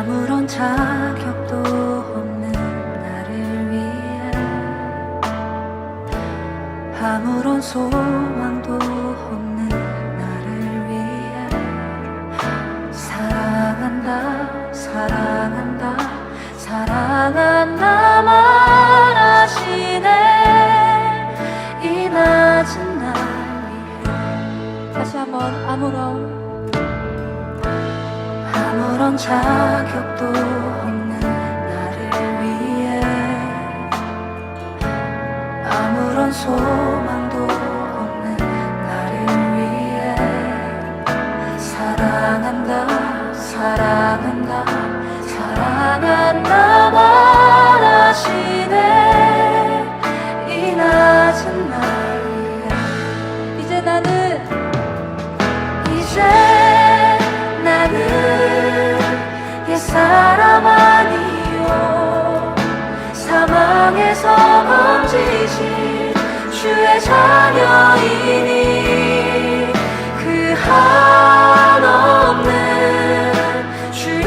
아무런 자격도 없는 나를 위해 아무런 소망도 없는 나를 위해 사랑한다 사랑한다 사랑한다 말하시네 이 낮은 날 위해. 다시 한번 아무런 자격도 없는 나를 위해 아무런 소망도 없는 나를 위해 사랑한다 사랑한다 사랑한다 말하시네 이 낮은 날 위해. 이제 나는 옛사람 아니요 사망에서 건지신 주의 자녀이니 그 한없는 주의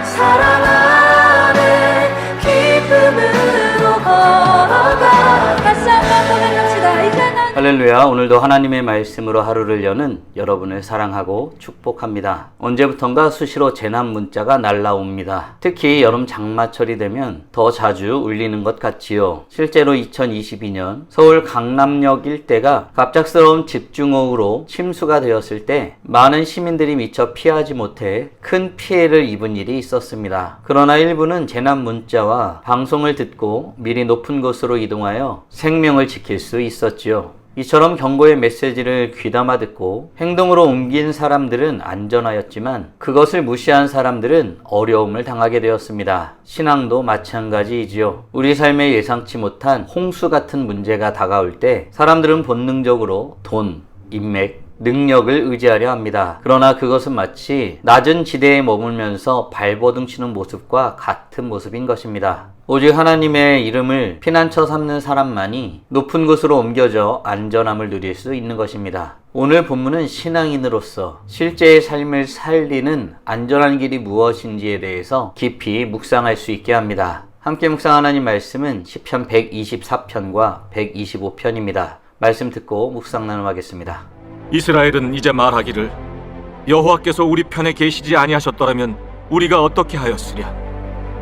사랑 안에 기쁨으로 걸어가. 다시 한번 고백합시다. 이제 난 할렐루야. 오늘도 하나님의 말씀으로 하루를 여는 여러분을 사랑하고 축복합니다. 언제부턴가 수시로 재난 문자가 날라옵니다. 특히 여름 장마철이 되면 더 자주 울리는 것 같지요. 실제로 2022년 서울 강남역 일대가 갑작스러운 집중호우로 침수가 되었을 때 많은 시민들이 미처 피하지 못해 큰 피해를 입은 일이 있었습니다. 그러나 일부는 재난 문자와 방송을 듣고 미리 높은 곳으로 이동하여 생명을 지킬 수 있었지요. 이처럼 경고의 메시지를 귀담아 듣고 행동으로 옮긴 사람들은 안전하였지만 그것을 무시한 사람들은 어려움을 당하게 되었습니다. 신앙도 마찬가지이지요. 우리 삶에 예상치 못한 홍수 같은 문제가 다가올 때 사람들은 본능적으로 돈, 인맥, 능력을 의지하려 합니다. 그러나 그것은 마치 낮은 지대에 머물면서 발버둥 치는 모습과 같은 모습인 것입니다. 오직 하나님의 이름을 피난처 삼는 사람만이 높은 곳으로 옮겨져 안전함을 누릴 수 있는 것입니다. 오늘 본문은 신앙인으로서 실제의 삶을 살리는 안전한 길이 무엇인지에 대해서 깊이 묵상할 수 있게 합니다. 함께 묵상하는 하나님 말씀은 시편 124편과 125편입니다. 말씀 듣고 묵상 나눔하겠습니다. 이스라엘은 이제 말하기를 여호와께서 우리 편에 계시지 아니하셨더라면 우리가 어떻게 하였으랴.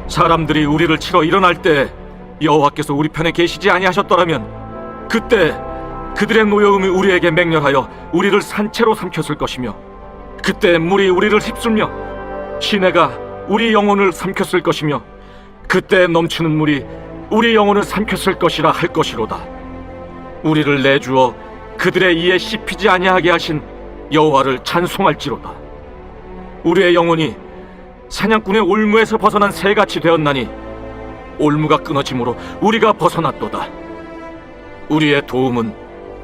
사람들이 우리를 치러 일어날 때 여호와께서 우리 편에 계시지 아니하셨더라면 그때 그들의 노여움이 우리에게 맹렬하여 우리를 산채로 삼켰을 것이며 그때 물이 우리를 휩쓸며 시내가 우리 영혼을 삼켰을 것이며 그때 넘치는 물이 우리 영혼을 삼켰을 것이라 할 것이로다. 우리를 내주어 그들의 이에 씹히지 아니하게 하신 여호와를 찬송할지로다. 우리의 영혼이 사냥꾼의 올무에서 벗어난 새같이 되었나니 올무가 끊어짐으로 우리가 벗어났도다. 우리의 도움은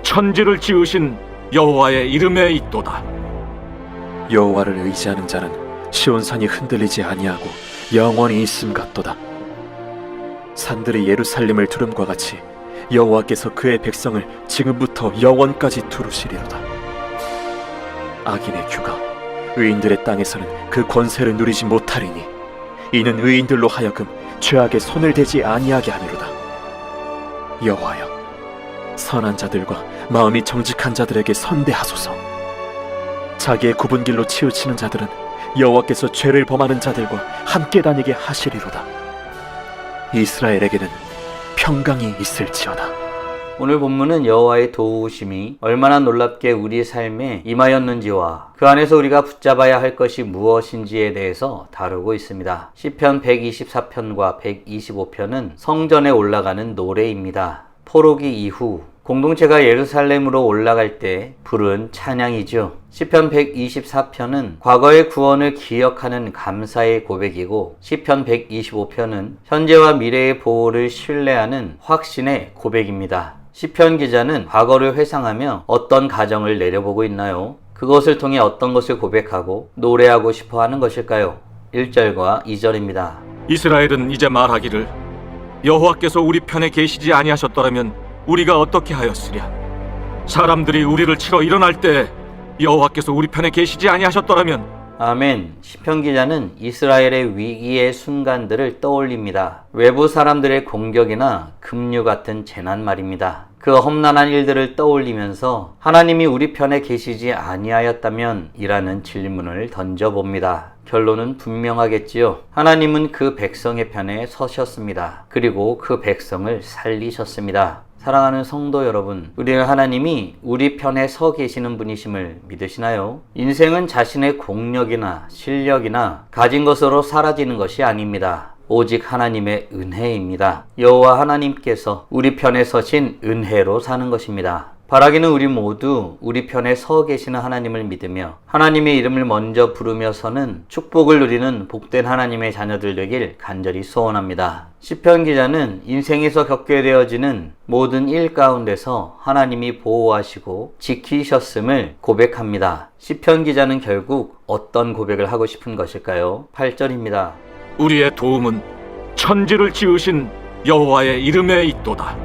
천지를 지으신 여호와의 이름에 있도다. 여호와를 의지하는 자는 시온산이 흔들리지 아니하고 영원히 있음 같도다. 산들이 예루살렘을 두름과 같이 여호와께서 그의 백성을 지금부터 영원까지 두루시리로다. 악인의 규가 의인들의 땅에서는 그 권세를 누리지 못하리니 이는 의인들로 하여금 죄악에 손을 대지 아니하게 함이로다. 여호와여, 선한 자들과 마음이 정직한 자들에게 선대하소서. 자기의 굽은 길로 치우치는 자들은 여호와께서 죄를 범하는 자들과 함께 다니게 하시리로다. 이스라엘에게는 평강이 있을지어다. 오늘 본문은 여호와의 도우심이 얼마나 놀랍게 우리 삶에 임하였는지와 그 안에서 우리가 붙잡아야 할 것이 무엇인지에 대해서 다루고 있습니다. 시편 124편과 125편은 성전에 올라가는 노래입니다. 포로기 이후 공동체가 예루살렘으로 올라갈 때 부른 찬양이죠. 시편 124편은 과거의 구원을 기억하는 감사의 고백이고 시편 125편은 현재와 미래의 보호를 신뢰하는 확신의 고백입니다. 시편 기자는 과거를 회상하며 어떤 가정을 내려보고 있나요? 그것을 통해 어떤 것을 고백하고 노래하고 싶어 하는 것일까요? 1절과 2절입니다. 이스라엘은 이제 말하기를 여호와께서 우리 편에 계시지 아니하셨더라면 우리가 어떻게 하였으랴. 사람들이 우리를 치러 일어날 때 여호와께서 우리 편에 계시지 아니하셨더라면 아멘. 시편 기자는 이스라엘의 위기의 순간들을 떠올립니다. 외부 사람들의 공격이나 급류 같은 재난 말입니다. 그 험난한 일들을 떠올리면서 하나님이 우리 편에 계시지 아니하였다면? 이라는 질문을 던져봅니다. 결론은 분명하겠지요. 하나님은 그 백성의 편에 서셨습니다. 그리고 그 백성을 살리셨습니다. 사랑하는 성도 여러분, 우리는 하나님이 우리 편에 서 계시는 분이심을 믿으시나요? 인생은 자신의 공력이나 실력이나 가진 것으로 사라지는 것이 아닙니다. 오직 하나님의 은혜입니다. 여호와 하나님께서 우리 편에 서신 은혜로 사는 것입니다. 바라기는 우리 모두 우리 편에 서 계시는 하나님을 믿으며 하나님의 이름을 먼저 부르며서는 축복을 누리는 복된 하나님의 자녀들 되길 간절히 소원합니다. 시편 기자는 인생에서 겪게 되어지는 모든 일 가운데서 하나님이 보호하시고 지키셨음을 고백합니다. 시편 기자는 결국 어떤 고백을 하고 싶은 것일까요? 8절입니다. 우리의 도움은 천지를 지으신 여호와의 이름에 있도다.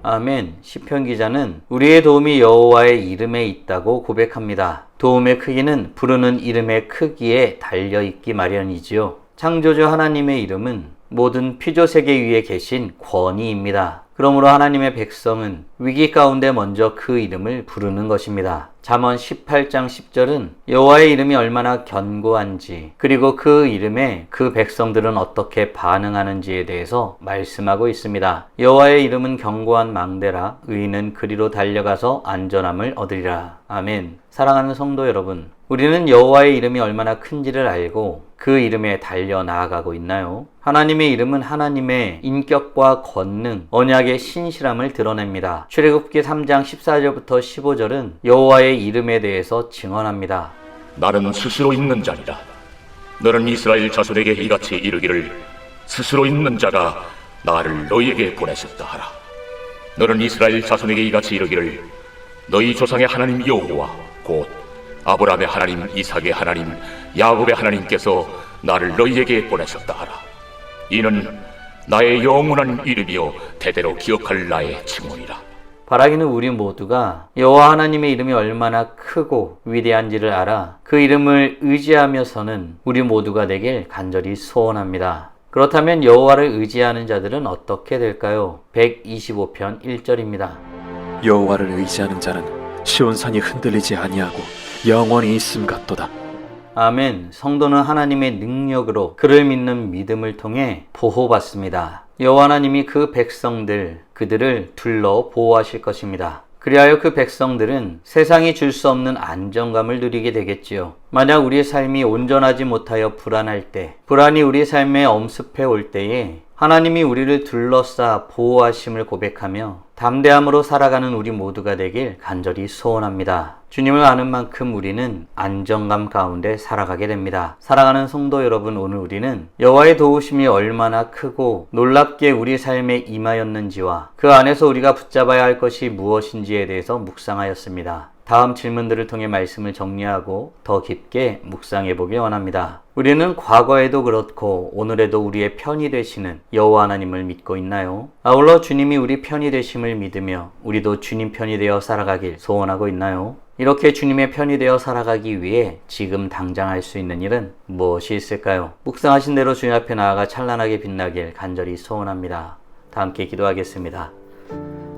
아멘. 시편 기자는 우리의 도움이 여호와의 이름에 있다고 고백합니다. 도움의 크기는 부르는 이름의 크기에 달려있기 마련이지요. 창조주 하나님의 이름은 모든 피조세계 위에 계신 권위입니다. 그러므로 하나님의 백성은 위기 가운데 먼저 그 이름을 부르는 것입니다. 잠언 18장 10절은 여호와의 이름이 얼마나 견고한지 그리고 그 이름에 그 백성들은 어떻게 반응하는지에 대해서 말씀하고 있습니다. 여호와의 이름은 견고한 망대라 의인은 그리로 달려가서 안전함을 얻으리라. 아멘. 사랑하는 성도 여러분, 우리는 여호와의 이름이 얼마나 큰지를 알고 그 이름에 달려 나아가고 있나요? 하나님의 이름은 하나님의 인격과 권능, 언약의 신실함을 드러냅니다. 출애굽기 3장 14절부터 15절은 여호와의 이름에 대해서 증언합니다. 나는 스스로 있는 자니라. 너는 이스라엘 자손에게 이같이 이르기를 스스로 있는 자가 나를 너희에게 보내셨다 하라. 너는 이스라엘 자손에게 이같이 이르기를 너희 조상의 하나님 여호와 곧 아브라함의 하나님, 이삭의 하나님, 야곱의 하나님께서 나를 너희에게 보내셨다 하라. 이는 나의 영원한 이름이요 대대로 기억할 나의 칭호니라. 바라기는 우리 모두가 여호와 하나님의 이름이 얼마나 크고 위대한지를 알아 그 이름을 의지하며서는 우리 모두가 되길 간절히 소원합니다. 그렇다면 여호와를 의지하는 자들은 어떻게 될까요? 125편 1절입니다. 여호와를 의지하는 자는 시온산이 흔들리지 아니하고 영원히 있음 같도다. 아멘. 성도는 하나님의 능력으로 그를 믿는 믿음을 통해 보호받습니다. 여호와 하나님이 그 백성들, 그들을 둘러 보호하실 것입니다. 그리하여 그 백성들은 세상이 줄 수 없는 안정감을 누리게 되겠지요. 만약 우리의 삶이 온전하지 못하여 불안할 때, 불안이 우리 삶에 엄습해 올 때에 하나님이 우리를 둘러싸 보호하심을 고백하며 담대함으로 살아가는 우리 모두가 되길 간절히 소원합니다. 주님을 아는 만큼 우리는 안정감 가운데 살아가게 됩니다. 사랑하는 성도 여러분, 오늘 우리는 여호와의 도우심이 얼마나 크고 놀랍게 우리 삶에 임하였는지와 그 안에서 우리가 붙잡아야 할 것이 무엇인지에 대해서 묵상하였습니다. 다음 질문들을 통해 말씀을 정리하고 더 깊게 묵상해 보기 원합니다. 우리는 과거에도 그렇고 오늘에도 우리의 편이 되시는 여호와 하나님을 믿고 있나요? 아울러 주님이 우리 편이 되심을 믿으며 우리도 주님 편이 되어 살아가길 소원하고 있나요? 이렇게 주님의 편이 되어 살아가기 위해 지금 당장 할 수 있는 일은 무엇이 있을까요? 묵상하신 대로 주님 앞에 나아가 찬란하게 빛나길 간절히 소원합니다. 다 함께 기도하겠습니다.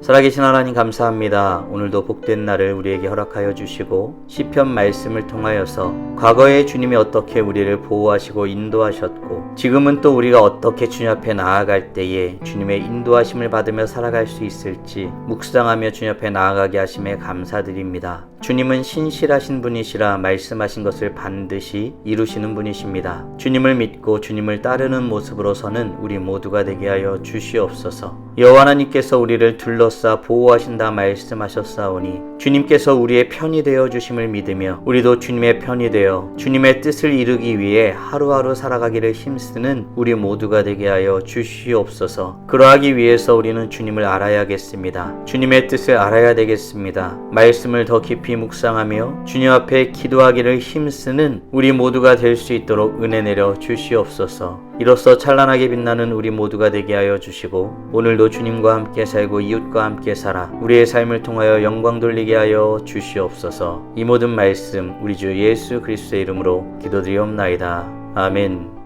살아계신 하나님 감사합니다. 오늘도 복된 날을 우리에게 허락하여 주시고 시편 말씀을 통하여서 과거에 주님이 어떻게 우리를 보호하시고 인도하셨고 지금은 또 우리가 어떻게 주님 앞에 나아갈 때에 주님의 인도하심을 받으며 살아갈 수 있을지 묵상하며 주님 앞에 나아가게 하심에 감사드립니다. 주님은 신실하신 분이시라 말씀하신 것을 반드시 이루시는 분이십니다. 주님을 믿고 주님을 따르는 모습으로 서는 우리 모두가 되게 하여 주시옵소서. 여호와 하나님께서 우리를 둘러싸 보호하신다 말씀하셨사오니 주님께서 우리의 편이 되어 주심을 믿으며 우리도 주님의 편이 되어 주님의 뜻을 이루기 위해 하루하루 살아가기를 힘쓰는 우리 모두가 되게 하여 주시옵소서. 그러하기 위해서 우리는 주님을 알아야겠습니다. 주님의 뜻을 알아야 되겠습니다. 말씀을 더 깊이 깊이 묵상하며 주님 앞에 기도하기를 힘쓰는 우리 모두가 될 수 있도록 은혜 내려 주시옵소서. 이로써 찬란하게 빛나는 우리 모두가 되게 하여 주시고 오늘도 주님과 함께 살고 이웃과 함께 살아 우리의 삶을 통하여 영광 돌리게 하여 주시옵소서. 이 모든 말씀 우리 주 예수 그리스도의 이름으로 기도드리옵나이다. 아멘.